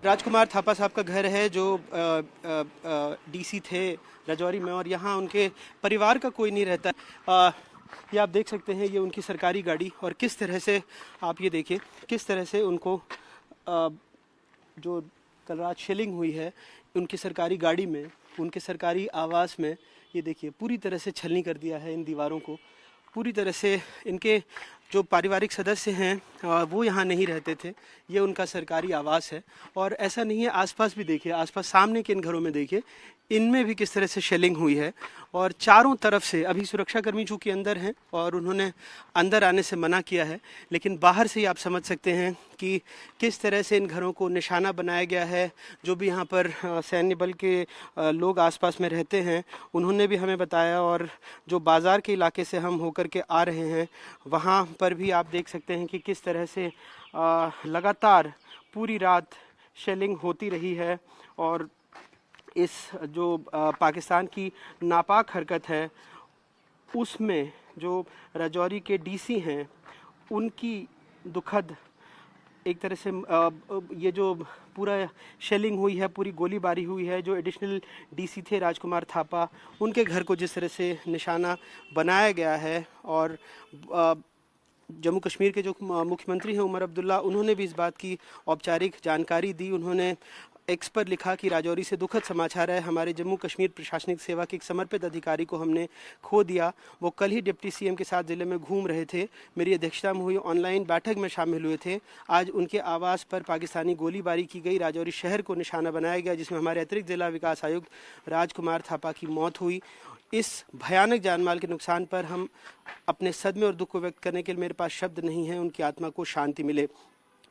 राजकुमार थापा साहब का घर है जो डीसी थे राजौरी में, और यहाँ उनके परिवार का कोई नहीं रहता। ये आप देख सकते हैं, ये उनकी सरकारी गाड़ी, और किस तरह से आप ये देखिए किस तरह से उनको जो कल रात शेलिंग हुई है उनकी सरकारी गाड़ी में, उनके सरकारी आवास में, ये देखिए पूरी तरह से छलनी कर दिया है इन दीवारों को। पूरी तरह से इनके जो पारिवारिक सदस्य हैं वो यहाँ नहीं रहते थे, ये उनका सरकारी आवास है। और ऐसा नहीं है, आसपास भी देखिए, आसपास सामने के इन घरों में देखिए, इनमें भी किस तरह से शेलिंग हुई है। और चारों तरफ से अभी सुरक्षाकर्मी चूँकि अंदर हैं और उन्होंने अंदर आने से मना किया है, लेकिन बाहर से ही आप समझ सकते हैं कि किस तरह से इन घरों को निशाना बनाया गया है। जो भी यहाँ पर सैन्य बल के लोग आसपास में रहते हैं उन्होंने भी हमें बताया, और जो बाज़ार के इलाके से हम होकर के आ रहे हैं वहाँ पर भी आप देख सकते हैं कि किस तरह से लगातार पूरी रात शेलिंग होती रही है। और इस जो पाकिस्तान की नापाक हरकत है उसमें जो राजौरी के डीसी हैं उनकी दुखद एक तरह से ये जो पूरा शेलिंग हुई है, पूरी गोलीबारी हुई है, जो एडिशनल डीसी थे राजकुमार थापा, उनके घर को जिस तरह से निशाना बनाया गया है। और जम्मू कश्मीर के जो मुख्यमंत्री हैं उमर अब्दुल्ला, उन्होंने भी इस बात की औपचारिक जानकारी दी। उन्होंने एक्स पर लिखा कि राजौरी से दुखद समाचार है, हमारे जम्मू कश्मीर प्रशासनिक सेवा के एक समर्पित अधिकारी को हमने खो दिया। वो कल ही डिप्टी सीएम के साथ ज़िले में घूम रहे थे, मेरी अध्यक्षता में हुई ऑनलाइन बैठक में शामिल हुए थे। आज उनके आवास पर पाकिस्तानी गोलीबारी की गई, राजौरी शहर को निशाना बनाया गया, जिसमें हमारे अतिरिक्त जिला विकास आयुक्त राजकुमार थापा की मौत हुई। इस भयानक जानमाल के नुकसान पर हम अपने सदमे और दुख को व्यक्त करने के लिए मेरे पास शब्द नहीं हैं। उनकी आत्मा को शांति मिले।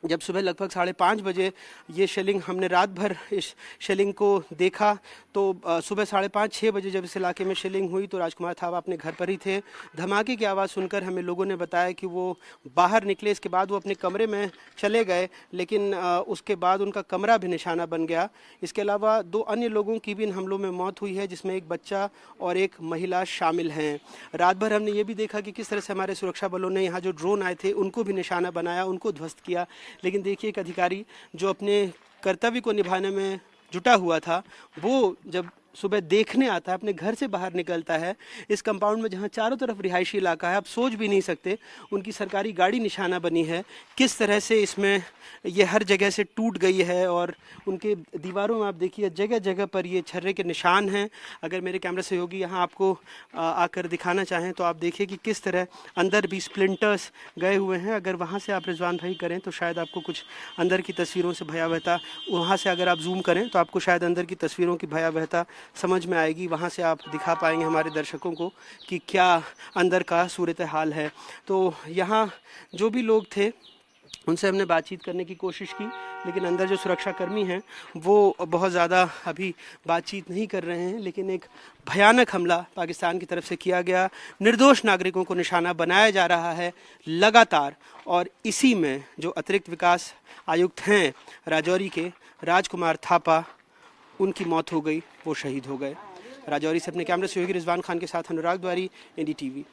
जब सुबह लगभग 5:30 बजे ये शेलिंग, हमने रात भर इस शेलिंग को देखा, तो सुबह 5:30-6 बजे जब इस इलाके में शेलिंग हुई तो राजकुमार थापा अपने घर पर ही थे। धमाके की आवाज़ सुनकर हमें लोगों ने बताया कि वो बाहर निकले, इसके बाद वो अपने कमरे में चले गए, लेकिन उसके बाद उनका कमरा भी निशाना बन गया। इसके अलावा 2 अन्य लोगों की भी इन हमलों में मौत हुई है, जिसमें एक बच्चा और एक महिला शामिल हैं। रात भर हमने ये भी देखा कि किस तरह से हमारे सुरक्षा बलों ने यहाँ जो ड्रोन आए थे उनको भी निशाना बनाया, उनको ध्वस्त किया। लेकिन देखिए, एक अधिकारी जो अपने कर्तव्य को निभाने में जुटा हुआ था, वो जब सुबह देखने आता है, अपने घर से बाहर निकलता है, इस कंपाउंड में जहाँ चारों तरफ रिहायशी इलाका है, आप सोच भी नहीं सकते उनकी सरकारी गाड़ी निशाना बनी है, किस तरह से इसमें ये हर जगह से टूट गई है। और उनके दीवारों में आप देखिए जगह जगह पर ये छर्रे के निशान हैं। अगर मेरे कैमरा सहयोगी यहाँ आपको आकर दिखाना चाहें तो आप देखिए कि किस तरह अंदर भी स्प्लिंटर्स गए हुए हैं। अगर वहाँ से आप रिजवान भाई करें तो शायद आपको कुछ अंदर की तस्वीरों से भयावहता, वहाँ से अगर आप जूम करें तो आपको शायद अंदर की तस्वीरों की भयावहता समझ में आएगी। वहाँ से आप दिखा पाएंगे हमारे दर्शकों को कि क्या अंदर का सूरत हाल है। तो यहाँ जो भी लोग थे उनसे हमने बातचीत करने की कोशिश की, लेकिन अंदर जो सुरक्षाकर्मी हैं वो बहुत ज़्यादा अभी बातचीत नहीं कर रहे हैं। लेकिन एक भयानक हमला पाकिस्तान की तरफ से किया गया, निर्दोष नागरिकों को निशाना बनाया जा रहा है लगातार। और इसी में जो अतिरिक्त विकास आयुक्त हैं राजौरी के, राजकुमार थापा, उनकी मौत हो गई, वो शहीद हो गए। राजौरी से अपने कैमरा सहयोगी रिजवान खान के साथ अनुराग द्वारी, NDTV।